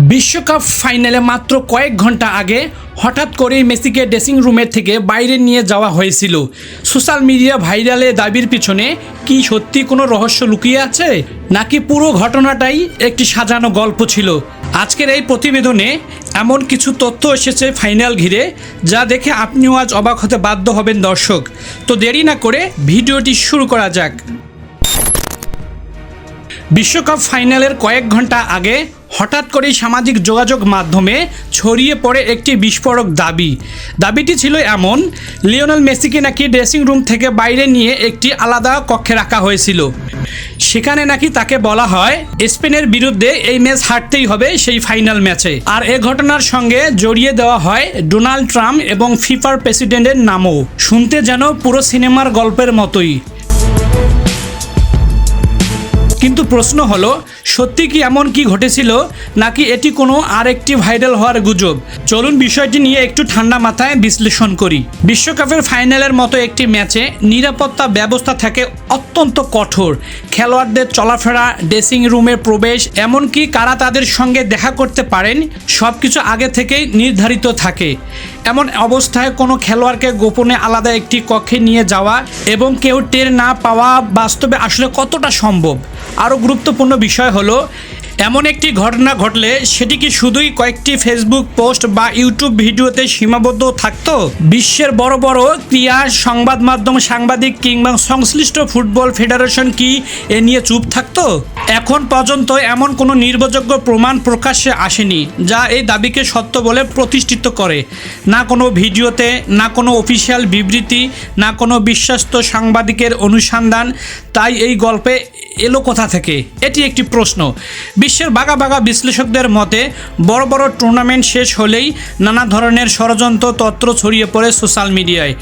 বিশ্বকাপ ফাইনালে মাত্র কয়েক ঘন্টা আগে হঠাৎ করেই মেসিকে ড্রেসিং রুমের থেকে বাইরে নিয়ে যাওয়া হয়েছিল। সোশ্যাল মিডিয়া ভাইরালে দাবির পিছনে কি সত্যি কোনো রহস্য লুকিয়ে আছে, নাকি পুরো ঘটনাটাই একটি সাজানো গল্প ছিল? আজকের এই প্রতিবেদনে এমন কিছু তথ্য এসেছে ফাইনাল ঘিরে, যা দেখে আপনিও আজ অবাক হতে বাধ্য হবেন দর্শক। তো দেরি না করে ভিডিওটি শুরু করা যাক। বিশ্বকাপ ফাইনালের কয়েক ঘন্টা আগে হঠাৎ করেই সামাজিক যোগাযোগ মাধ্যমে ছড়িয়ে পড়ে একটি বিস্ফোরক দাবিটি ছিল এমন: লিওনেল মেসিকে নাকি ড্রেসিং রুম থেকে বাইরে নিয়ে একটি আলাদা কক্ষে রাখা হয়েছিল। সেখানে নাকি তাকে বলা হয় স্পেনের বিরুদ্ধে এই ম্যাচ হারতেই হবে, সেই ফাইনাল ম্যাচে। আর এ ঘটনার সঙ্গে জড়িয়ে দেওয়া হয় ডোনাল্ড ট্রাম্প এবং ফিফার প্রেসিডেন্টের নামও। শুনতে যেন পুরো সিনেমার গল্পের মতোই। কিন্তু প্রশ্ন হলো, সত্যি কি এমন কি ঘটেছিল, নাকি এটি কোনো আরেকটি ভাইরাল হওয়ার গুজব? চলুন বিষয়টি নিয়ে একটু ঠান্ডা মাথায় বিশ্লেষণ করি। বিশ্বকাপের ফাইনালের মতো একটি ম্যাচে নিরাপত্তা ব্যবস্থা থাকে অত্যন্ত কঠোর। খেলোয়াড়দের চলাফেরা, ড্রেসিং রুমের প্রবেশ, এমনকি কারা তাদের সঙ্গে দেখা করতে পারেন, সব কিছু আগে থেকেই নির্ধারিত থাকে। এমন অবস্থায় কোনো খেলোয়াড়কে গোপনে আলাদা একটি কক্ষে নিয়ে যাওয়া এবং কেউ টের না পাওয়া বাস্তবে আসলে কতটা সম্ভব? আরও গুরুত্বপূর্ণ বিষয় হলো, এমন একটি ঘটনা ঘটলে সেটি কি শুধুই কয়েকটি ফেসবুক পোস্ট বা ইউটিউব ভিডিওতে সীমাবদ্ধ থাকতো? বিশ্বের বড় বড় ক্রীড়া সংবাদ মাধ্যম, সাংবাদিক কিংবা সংশ্লিষ্ট ফুটবল ফেডারেশন কি এ নিয়ে চুপ থাকতো? এখন পর্যন্ত এমন কোনো নির্ভরযোগ্য প্রমাণ প্রকাশ্যে আসেনি যা এই দাবিকে সত্য বলে প্রতিষ্ঠিত করে। না কোনো ভিডিওতে, না কোনো অফিসিয়াল বিবৃতি, না কোনো বিশ্বস্ত সাংবাদিকের অনুসন্ধান। তাই এই গল্পে এলো কোথা থেকে? এটি একটি প্রশ্ন। বিশ্বের বাঘা বাঘা বিশ্লেষকদের মতে বড় বড় টুর্নামেন্ট শেষ হলেই নানা ধরনের ষড়যন্ত্র তত্ত্ব ছড়িয়ে পড়ে সোশ্যাল মিডিয়ায়।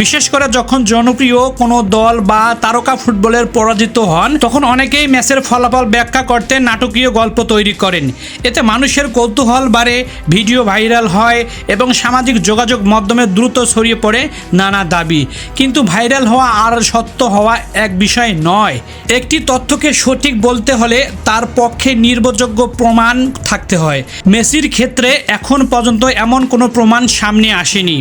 বিশেষ করে যখন জনপ্রিয় কোনো দল বা তারকা ফুটবলের পরাজিত হন, তখন অনেকেই ম্যাচের ফলাফল ব্যাখ্যা করতে নাটকীয় গল্প তৈরি করেন। এতে মানুষের কৌতূহল বাড়ে, ভিডিও ভাইরাল হয় এবং সামাজিক যোগাযোগ মাধ্যমে দ্রুত ছড়িয়ে পড়ে নানা দাবি। কিন্তু ভাইরাল হওয়া আর সত্য হওয়া এক বিষয় নয়। একটি তথ্যকে সঠিক বলতে হলে তার পক্ষে নির্ভরযোগ্য প্রমাণ থাকতে হয়। মেসির ক্ষেত্রে এখন পর্যন্ত এমন কোনো প্রমাণ সামনে আসেনি।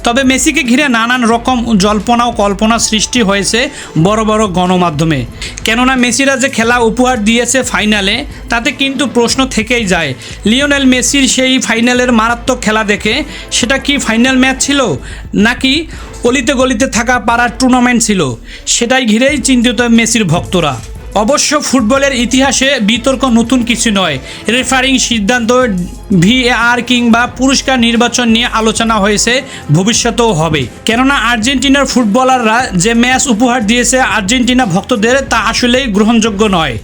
তবে মেসিকে ঘিরে নানান রকম জল্পনা ও কল্পনা সৃষ্টি হয়েছে বড় বড় গণমাধ্যমে। কেননা মেসিরা যে খেলা উপহার দিয়েছে ফাইনালে, তাতে কিন্তু প্রশ্ন থেকেই যায়, লিওনেল মেসির সেই ফাইনালের মারাত্মক খেলা দেখে সেটা কি ফাইনাল ম্যাচ ছিল, নাকি অলিতে গলিতে থাকা পাড়ার টুর্নামেন্ট ছিল? সেটাই ঘিরেই চিন্তিত মেসির ভক্তরা। অবশ্য ফুটবলের ইতিহাসে বিতর্ক নতুন কিছু নয়। রেফারিং সিদ্ধান্ত, ভিএআর কিংবা পুরস্কার নির্বাচন নিয়ে আলোচনা হয়েছে, ভবিষ্যতেও হবে। কেননা আর্জেন্টিনার ফুটবলাররা যে ম্যাচ উপহার দিয়েছে আর্জেন্টিনা ভক্তদের, তা আসলেই গ্রহণযোগ্য নয়।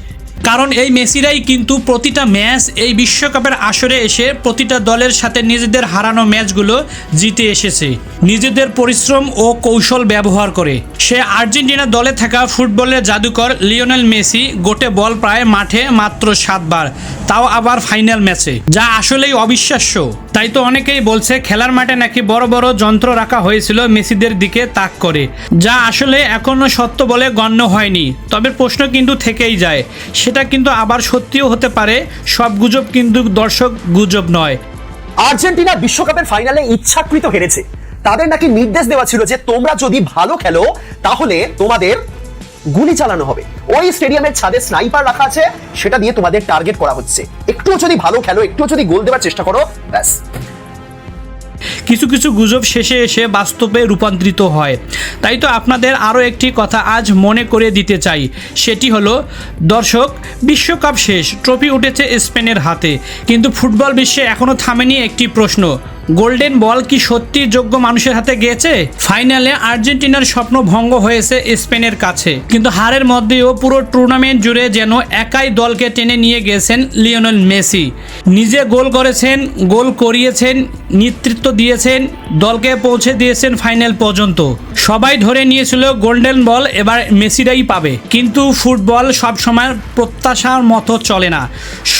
কারণ এই মেসিরাই কিন্তু প্রতিটা ম্যাচ এই বিশ্বকাপের আসরে এসে প্রতিটা দলের সাথে নিজেদের হারানো ম্যাচগুলো জিতে এসেছে, নিজেদের পরিশ্রম ও কৌশল ব্যবহার করে। সে আর্জেন্টিনা দলে থাকা ফুটবলের জাদুকর লিওনেল মেসি গোটে বল প্রায় মাঠে মাত্র 7 বার, তাও আবার ফাইনাল ম্যাচে, যা আসলেই অবিশ্বাস্য। তাই তো অনেকেই বলছে খেলার মাঠে নাকি বড় বড় যন্ত্র রাখা হয়েছিল মেসিদের দিকে তাক করে, যা আসলে এখনো সত্য বলে গণ্য হয়নি। তবে প্রশ্ন কিন্তু থেকেই যায়, সেটা কিন্তু আবার সত্যিও হতে পারে। সব গুজব কিন্তু দর্শক গুজব নয়। আর্জেন্টিনা বিশ্বকাপের ফাইনালে ইচ্ছাকৃত হেরেছে। তাদের নাকি নির্দেশ দেওয়া ছিল যে তোমরা যদি ভালো খেলো তাহলে তোমাদের গুলি চালানো হবে। ওই স্টেডিয়ামের ছাদে স্নাইপার রাখা আছে, সেটা দিয়ে তোমাদের টার্গেট করা হচ্ছে। একটুও যদি ভালো খেলো, একটুও যদি গোল দেওয়ার চেষ্টা করো, ব্যাস। কিছু কিছু গুজব শেষে এসে বাস্তবে রূপান্তরিত হয়। তাই তো আপনাদের আরও একটি কথা আজ মনে করে দিতে চাই। সেটি হলো, দর্শক, বিশ্বকাপ শেষ, ট্রফি উঠেছে স্পেনের হাতে, কিন্তু ফুটবল বিশ্বে এখনও থামেনি একটি প্রশ্ন: গোল্ডেন বল কি সত্যি যোগ্য মানুষের হাতে গিয়েছে? ফাইনালে আর্জেন্টিনার স্বপ্ন ভঙ্গ হয়েছে স্পেনের কাছে, কিন্তু হারের মধ্যেও পুরো টুর্নামেন্ট জুড়ে যেন একাই দলকে টেনে নিয়ে গেছেন লিওনেল মেসি। নিজে গোল করেছেন, গোল করিয়েছেন, নেতৃত্ব দিয়েছেন, দলকে পৌঁছে দিয়েছেন ফাইনাল পর্যন্ত। সবাই ধরে নিয়েছিল গোল্ডেন বল এবার মেসিরাই পাবে, কিন্তু ফুটবল সবসময় প্রত্যাশার মতো চলে না।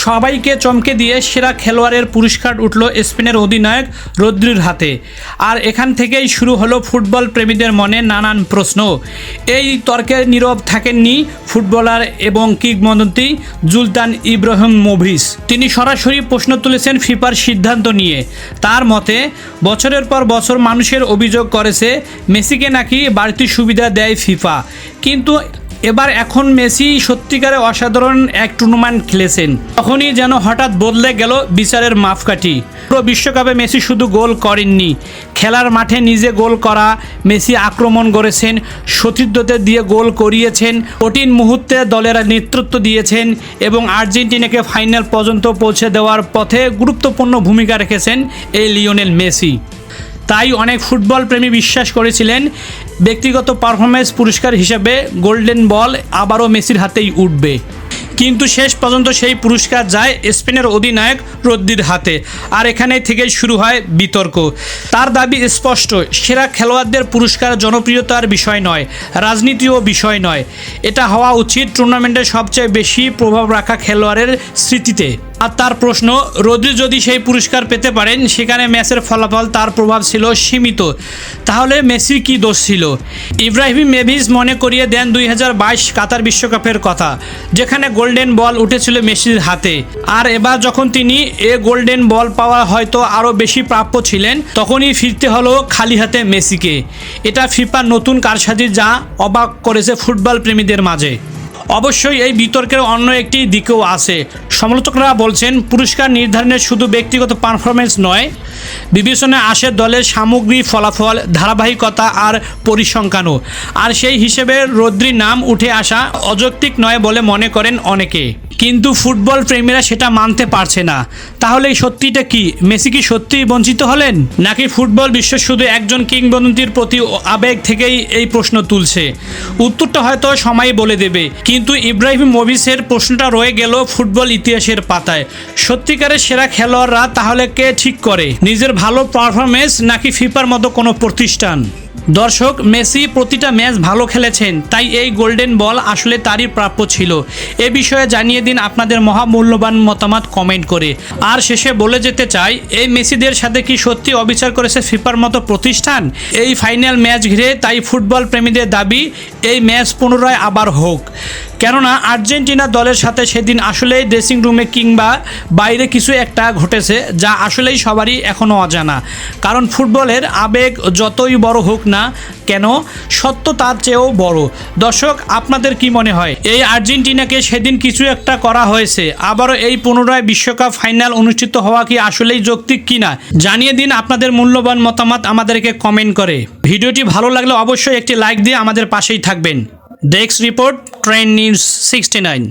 সবাইকে চমকে দিয়ে সেরা খেলোয়াড়ের পুরস্কার উঠল স্পেনের অধিনায়ক রদ্রির হাতে। আর এখান থেকেই শুরু হলো ফুটবল প্রেমীদের মনে নানান প্রশ্ন। এই তর্কে নীরব থাকেননি ফুটবলার এবং কিংবদন্তি জুলতান ইব্রাহিমোভিচ। তিনি সরাসরি প্রশ্ন তুলেছেন ফিফার সিদ্ধান্ত নিয়ে। তার মতে বছরের পর বছর মানুষের অভিযোগ করেছে মেসিকে নাকি বাড়তি সুবিধা দেয় ফিফা, কিন্তু এবার এখন মেসি সত্যিকারে অসাধারণ এক টুর্নামেন্ট খেলেছেন, তখনই যেন হঠাৎ বদলে গেল বিচারের মাপকাঠি। পুরো বিশ্বকাপে মেসি শুধু গোল করেননি, খেলার মাঠে নিজে গোল করা, মেসি আক্রমণ করেছেন, সতীর্থদের দিয়ে গোল করিয়েছেন, কঠিন মুহূর্তে দলের নেতৃত্ব দিয়েছেন এবং আর্জেন্টিনাকে ফাইনাল পর্যন্ত পৌঁছে দেওয়ার পথে গুরুত্বপূর্ণ ভূমিকা রেখেছেন এই লিওনেল মেসি। তাই অনেক ফুটবল প্রেমী বিশ্বাস করেছিলেন ব্যক্তিগত পারফরমেন্স পুরস্কার হিসেবে গোল্ডেন বল আবারও মেসির হাতেই উঠবে, কিন্তু শেষ পর্যন্ত সেই পুরস্কার যায় স্পেনের অধিনায়ক রদ্রির হাতে। আর এখানে থেকে শুরু হয় বিতর্ক। তার দাবি স্পষ্ট, সেরা খেলোয়াড়দের পুরস্কার জনপ্রিয়তার বিষয় নয়, রাজনীতিও বিষয় নয়, এটা হওয়া উচিত টুর্নামেন্টের সবচেয়ে বেশি প্রভাব রাখা খেলোয়াড়ের স্মৃতিতে। আর তার প্রশ্ন, রদ্রি যদি সেই পুরস্কার পেতে পারেন, সেখানে ম্যাচের ফলাফল তার প্রভাব ছিল সীমিত, তাহলে মেসির কি দোষ ছিল? ইব্রাহিমোভিচ মনে করিয়ে দেন 2022 কাতার বিশ্বকাপের কথা, যেখানে গোল্ডেন বল উঠেছিল মেসির হাতে। আর এবার যখন তিনি গোল্ডেন বল পাওয়া হয়তো আরও বেশি প্রাপ্য ছিলেন, তখনই ফিরতে হলো খালি হাতে মেসিকে। এটা ফিফার নতুন কারসাজি, যা অবাক করেছে ফুটবল প্রেমীদের মাঝে। অবশ্যই এই বিতর্কের অন্য একটি দিকেও আছে। সমালোচকরা বলছেন পুরস্কার নির্ধারণের শুধু ব্যক্তিগত পারফরমেন্স নয়, বিবেচনায় আসে দলের সামগ্রিক ফলাফল, ধারাবাহিকতা আর পরিসংখ্যানও। আর সেই হিসেবে রদ্রির নাম উঠে আসা অযৌক্তিক নয় বলে মনে করেন অনেকে, কিন্তু ফুটবল প্রেমীরা সেটা মানতে পারছে না। তাহলে এই সত্যিটা কি? মেসি কি সত্যিই বঞ্চিত হলেন, নাকি ফুটবল বিশ্ব শুধু একজন কিংবদন্তির প্রতি আবেগ থেকেই এই প্রশ্ন তুলছে? উত্তরটা হয়তো সময় বলে দেবে, কিন্তু ইব্রাহিমোভিচের প্রশ্নটা রয়ে গেল ফুটবল ইতিহাসের পাতায়। সত্যিকারের সেরা খেলোয়াড়রা তাহলে কে ঠিক করে, নিজের ভালো পারফরমেন্স নাকি ফিফার মতো কোনো প্রতিষ্ঠান? দর্শক, মেসি প্রতিটা ম্যাচ ভালো খেলেছেন, তাই এই গোল্ডেন বল আসলে তারই প্রাপ্য ছিল। এ বিষয়ে জানিয়ে দিন আপনাদের মহামূল্যবান মতামত কমেন্ট করে। আর শেষে বলে যেতে চাই, এই মেসিদের সাথে কি সত্যি অবিচার করেছে ফিফার মতো প্রতিষ্ঠান এই ফাইনাল ম্যাচ ঘিরে? তাই ফুটবল প্রেমীদের দাবি এই ম্যাচ পুনরায় আবার হোক, কেননা আর্জেন্টিনা দলের সাথে সেদিন আসলেই ড্রেসিং রুমে কিংবা বাইরে কিছু একটা ঘটেছে, যা আসলেই সবারই এখনও অজানা। কারণ ফুটবলের আবেগ যতই বড় হোক না কেন, সত্য তার চেয়েও বড়। দর্শক, আপনাদের কি মনে হয় এই আর্জেন্টিনাকে সেদিন কিছু একটা করা হয়েছে, আবারও এই পুনরায় বিশ্বকাপ ফাইনাল অনুষ্ঠিত হওয়া কি আসলেই যৌক্তিক কিনা? জানিয়ে দিন আপনাদের মূল্যবান মতামত আমাদেরকে কমেন্ট করে। ভিডিওটি ভালো লাগলে অবশ্যই একটি লাইক দিয়ে আমাদের পাশেই থাকবেন। Desk report, trend news 69।